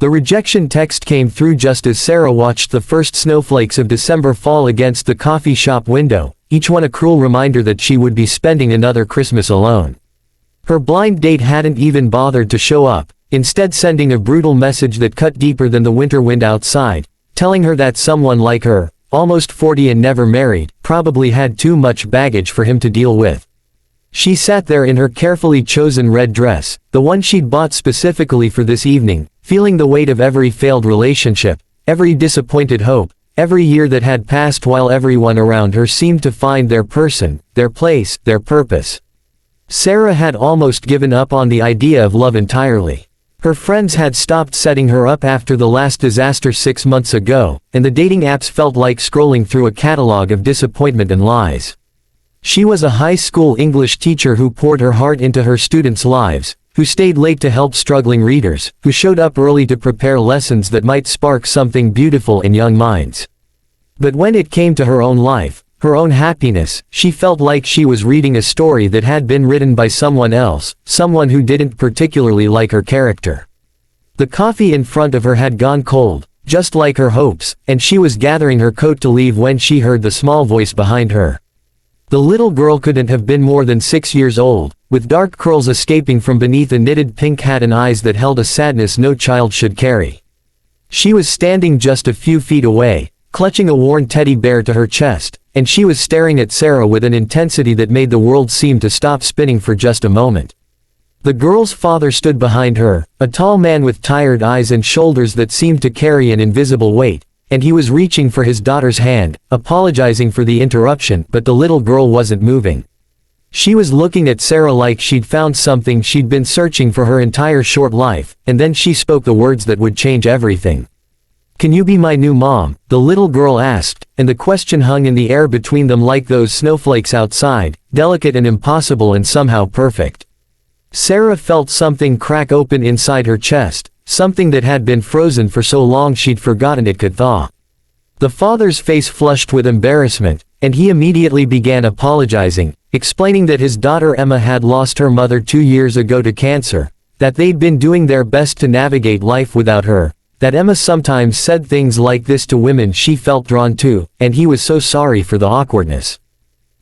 The rejection text came through just as Sarah watched the first snowflakes of December fall against the coffee shop window, each one a cruel reminder that she would be spending another Christmas alone. Her blind date hadn't even bothered to show up, instead sending a brutal message that cut deeper than the winter wind outside, telling her that someone like her, almost 40 and never married, probably had too much baggage for him to deal with. She sat there in her carefully chosen red dress, the one she'd bought specifically for this evening, feeling the weight of every failed relationship, every disappointed hope, every year that had passed while everyone around her seemed to find their person, their place, their purpose. Sarah had almost given up on the idea of love entirely. Her friends had stopped setting her up after the last disaster 6 months ago, and the dating apps felt like scrolling through a catalog of disappointment and lies. She was a high school English teacher who poured her heart into her students' lives, who stayed late to help struggling readers, who showed up early to prepare lessons that might spark something beautiful in young minds. But when it came to her own life, her own happiness, she felt like she was reading a story that had been written by someone else, someone who didn't particularly like her character. The coffee in front of her had gone cold, just like her hopes, and she was gathering her coat to leave when she heard the small voice behind her. The little girl couldn't have been more than 6 years old, with dark curls escaping from beneath a knitted pink hat and eyes that held a sadness no child should carry. She was standing just a few feet away, clutching a worn teddy bear to her chest, and she was staring at Sarah with an intensity that made the world seem to stop spinning for just a moment. The girl's father stood behind her, a tall man with tired eyes and shoulders that seemed to carry an invisible weight, and he was reaching for his daughter's hand, apologizing for the interruption, but the little girl wasn't moving. She was looking at Sarah like she'd found something she'd been searching for her entire short life, and then she spoke the words that would change everything. "Can you be my new mom?" the little girl asked, and the question hung in the air between them like those snowflakes outside, delicate and impossible and somehow perfect. Sarah felt something crack open inside her chest, something that had been frozen for so long she'd forgotten it could thaw. The father's face flushed with embarrassment, and he immediately began apologizing, explaining that his daughter Emma had lost her mother 2 years ago to cancer, that they'd been doing their best to navigate life without her, that Emma sometimes said things like this to women she felt drawn to, and he was so sorry for the awkwardness.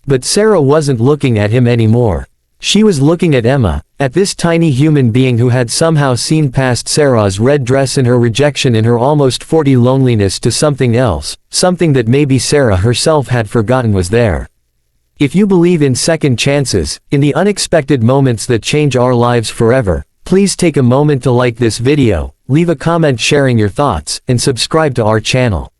But Sarah wasn't looking at him anymore. She was looking at Emma, at this tiny human being who had somehow seen past Sarah's red dress and her rejection and her almost 40 loneliness to something else, something that maybe Sarah herself had forgotten was there. If you believe in second chances, in the unexpected moments that change our lives forever, please take a moment to like this video, leave a comment sharing your thoughts, and subscribe to our channel.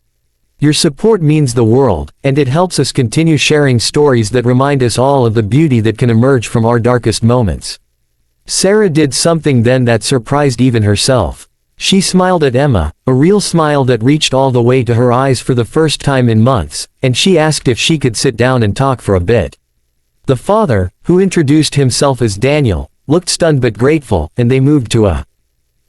Your support means the world, and it helps us continue sharing stories that remind us all of the beauty that can emerge from our darkest moments. Sarah did something then that surprised even herself. She smiled at Emma, a real smile that reached all the way to her eyes for the first time in months, and she asked if she could sit down and talk for a bit. The father, who introduced himself as Daniel, looked stunned but grateful, and they moved to a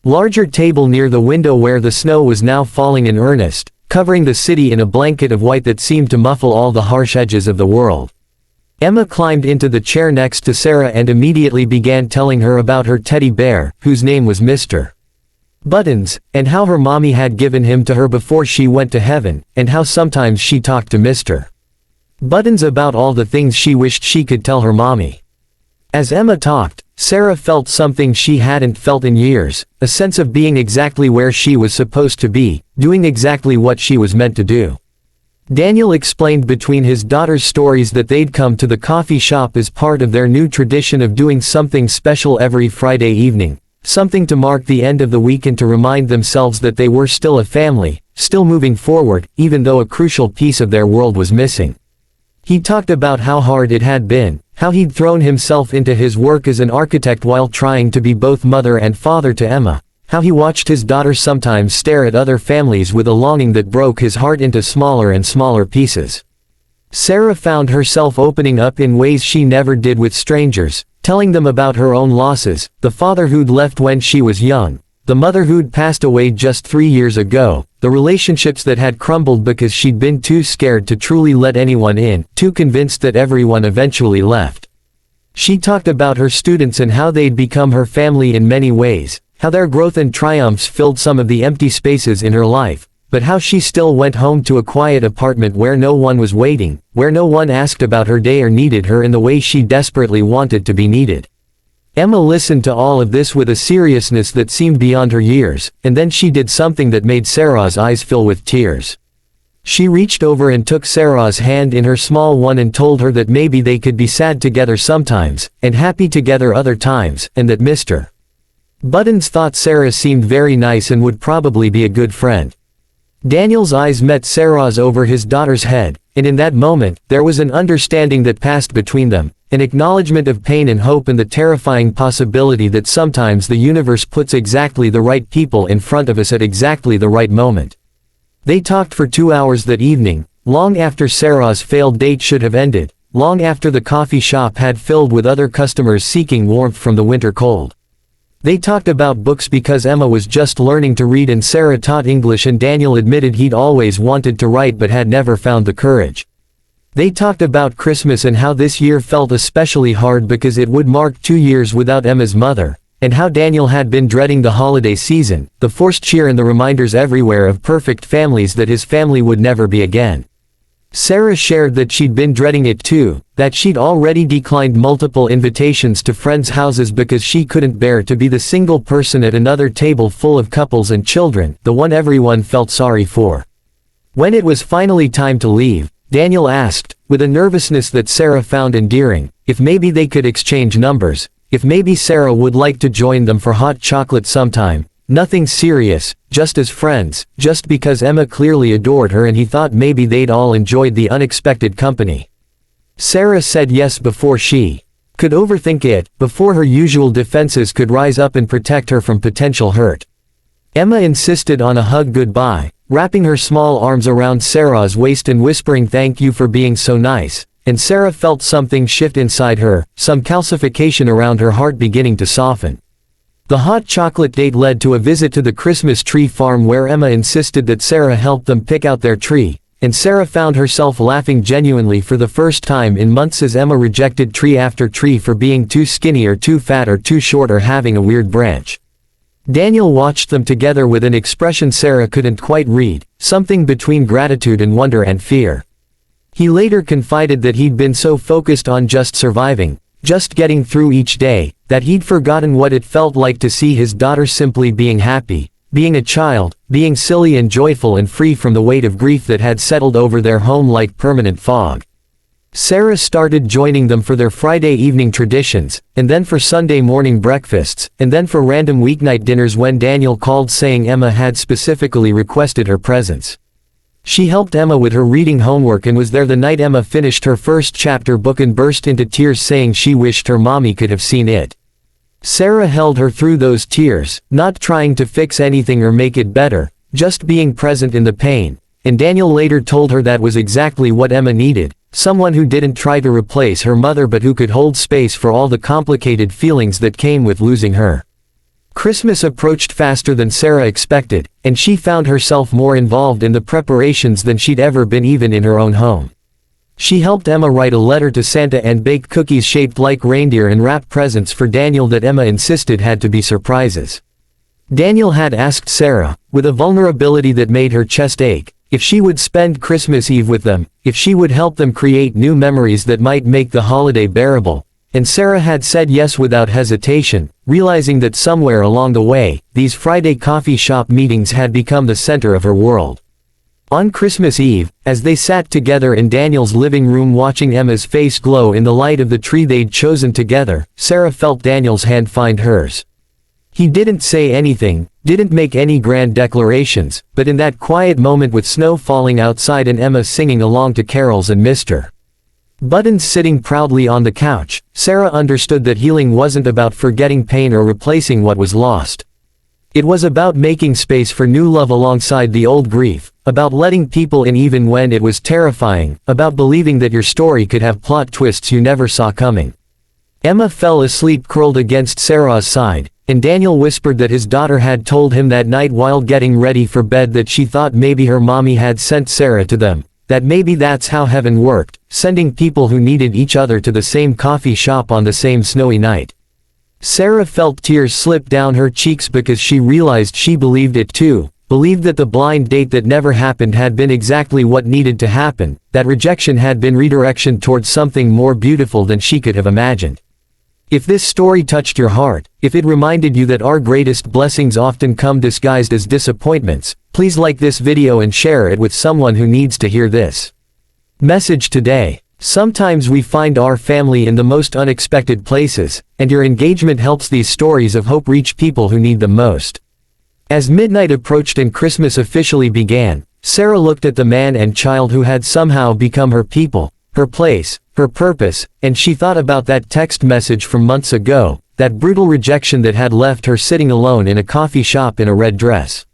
larger table near the window where the snow was now falling in earnest, covering the city in a blanket of white that seemed to muffle all the harsh edges of the world. Emma climbed into the chair next to Sarah and immediately began telling her about her teddy bear, whose name was Mr. Buttons, and how her mommy had given him to her before she went to heaven, and how sometimes she talked to Mr. Buttons about all the things she wished she could tell her mommy. As Emma talked, Sarah felt something she hadn't felt in years, a sense of being exactly where she was supposed to be, doing exactly what she was meant to do. Daniel explained between his daughter's stories that they'd come to the coffee shop as part of their new tradition of doing something special every Friday evening, something to mark the end of the week and to remind themselves that they were still a family, still moving forward, even though a crucial piece of their world was missing. He talked about how hard it had been, how he'd thrown himself into his work as an architect while trying to be both mother and father to Emma, how he watched his daughter sometimes stare at other families with a longing that broke his heart into smaller and smaller pieces. Sarah found herself opening up in ways she never did with strangers, telling them about her own losses, the father who'd left when she was young, the mother who'd passed away just 3 years ago, the relationships that had crumbled because she'd been too scared to truly let anyone in, too convinced that everyone eventually left. She talked about her students and how they'd become her family in many ways, how their growth and triumphs filled some of the empty spaces in her life, but how she still went home to a quiet apartment where no one was waiting, where no one asked about her day or needed her in the way she desperately wanted to be needed. Emma listened to all of this with a seriousness that seemed beyond her years, and then she did something that made Sarah's eyes fill with tears. She reached over and took Sarah's hand in her small one and told her that maybe they could be sad together sometimes, and happy together other times, and that Mr. Buttons thought Sarah seemed very nice and would probably be a good friend. Daniel's eyes met Sarah's over his daughter's head, and in that moment, there was an understanding that passed between them, an acknowledgement of pain and hope and the terrifying possibility that sometimes the universe puts exactly the right people in front of us at exactly the right moment. They talked for 2 hours that evening, long after Sarah's failed date should have ended, long after the coffee shop had filled with other customers seeking warmth from the winter cold. They talked about books because Emma was just learning to read and Sarah taught English and Daniel admitted he'd always wanted to write but had never found the courage. They talked about Christmas and how this year felt especially hard because it would mark 2 years without Emma's mother, and how Daniel had been dreading the holiday season, the forced cheer and the reminders everywhere of perfect families that his family would never be again. Sarah shared that she'd been dreading it too, that she'd already declined multiple invitations to friends' houses because she couldn't bear to be the single person at another table full of couples and children, the one everyone felt sorry for. When it was finally time to leave, Daniel asked, with a nervousness that Sarah found endearing, if maybe they could exchange numbers, if maybe Sarah would like to join them for hot chocolate sometime. Nothing serious, just as friends, just because Emma clearly adored her and he thought maybe they'd all enjoyed the unexpected company. Sarah said yes before she could overthink it, before her usual defenses could rise up and protect her from potential hurt. Emma insisted on a hug goodbye, wrapping her small arms around Sarah's waist and whispering thank you for being so nice, and Sarah felt something shift inside her, some calcification around her heart beginning to soften. The hot chocolate date led to a visit to the Christmas tree farm where Emma insisted that Sarah help them pick out their tree, and Sarah found herself laughing genuinely for the first time in months as Emma rejected tree after tree for being too skinny or too fat or too short or having a weird branch. Daniel watched them together with an expression Sarah couldn't quite read, something between gratitude and wonder and fear. He later confided that he'd been so focused on just surviving, just getting through each day, that he'd forgotten what it felt like to see his daughter simply being happy, being a child, being silly and joyful and free from the weight of grief that had settled over their home like permanent fog. Sarah started joining them for their Friday evening traditions, and then for Sunday morning breakfasts, and then for random weeknight dinners when Daniel called saying Emma had specifically requested her presence. She helped Emma with her reading homework and was there the night Emma finished her first chapter book and burst into tears saying she wished her mommy could have seen it. Sarah held her through those tears, not trying to fix anything or make it better, just being present in the pain, and Daniel later told her that was exactly what Emma needed, someone who didn't try to replace her mother but who could hold space for all the complicated feelings that came with losing her. Christmas approached faster than Sarah expected, and she found herself more involved in the preparations than she'd ever been even in her own home. She helped Emma write a letter to Santa and bake cookies shaped like reindeer and wrap presents for Daniel that Emma insisted had to be surprises. Daniel had asked Sarah, with a vulnerability that made her chest ache, if she would spend Christmas Eve with them, if she would help them create new memories that might make the holiday bearable. And Sarah had said yes without hesitation, realizing that somewhere along the way, these Friday coffee shop meetings had become the center of her world. On Christmas Eve, as they sat together in Daniel's living room watching Emma's face glow in the light of the tree they'd chosen together, Sarah felt Daniel's hand find hers. He didn't say anything, didn't make any grand declarations, but in that quiet moment with snow falling outside and Emma singing along to carols and Mr. Buttons sitting proudly on the couch, Sarah understood that healing wasn't about forgetting pain or replacing what was lost. It was about making space for new love alongside the old grief, about letting people in even when it was terrifying, about believing that your story could have plot twists you never saw coming. Emma fell asleep curled against Sarah's side, and Daniel whispered that his daughter had told him that night while getting ready for bed that she thought maybe her mommy had sent Sarah to them. That maybe that's how heaven worked, sending people who needed each other to the same coffee shop on the same snowy night. Sarah felt tears slip down her cheeks because she realized she believed it too, believed that the blind date that never happened had been exactly what needed to happen, that rejection had been redirection towards something more beautiful than she could have imagined. If this story touched your heart, if it reminded you that our greatest blessings often come disguised as disappointments, please like this video and share it with someone who needs to hear this message today. Sometimes we find our family in the most unexpected places, and your engagement helps these stories of hope reach people who need them most. As midnight approached and Christmas officially began, Sarah looked at the man and child who had somehow become her people, her place, her purpose, and she thought about that text message from months ago, that brutal rejection that had left her sitting alone in a coffee shop in a red dress.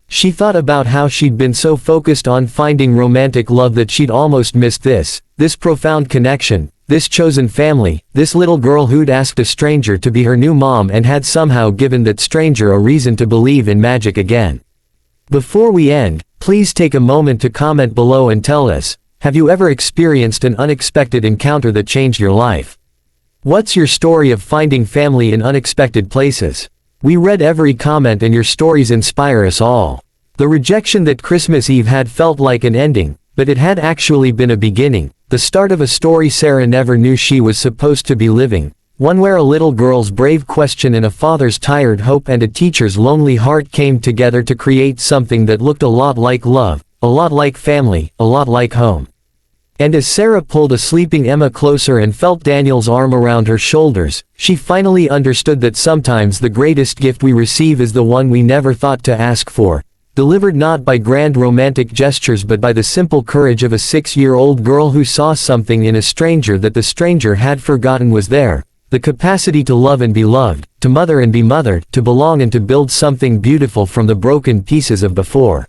She thought about how she'd been so focused on finding romantic love that she'd almost missed this profound connection, this chosen family, this little girl who'd asked a stranger to be her new mom and had somehow given that stranger a reason to believe in magic again. Before we end, please take a moment to comment below and tell us, have you ever experienced an unexpected encounter that changed your life? What's your story of finding family in unexpected places? We read every comment and your stories inspire us all. The rejection that Christmas Eve had felt like an ending, but it had actually been a beginning, the start of a story Sarah never knew she was supposed to be living, one where a little girl's brave question and a father's tired hope and a teacher's lonely heart came together to create something that looked a lot like love, a lot like family, a lot like home. And as Sarah pulled a sleeping Emma closer and felt Daniel's arm around her shoulders, she finally understood that sometimes the greatest gift we receive is the one we never thought to ask for, delivered not by grand romantic gestures but by the simple courage of a 6-year-old girl who saw something in a stranger that the stranger had forgotten was there, the capacity to love and be loved, to mother and be mothered, to belong and to build something beautiful from the broken pieces of before.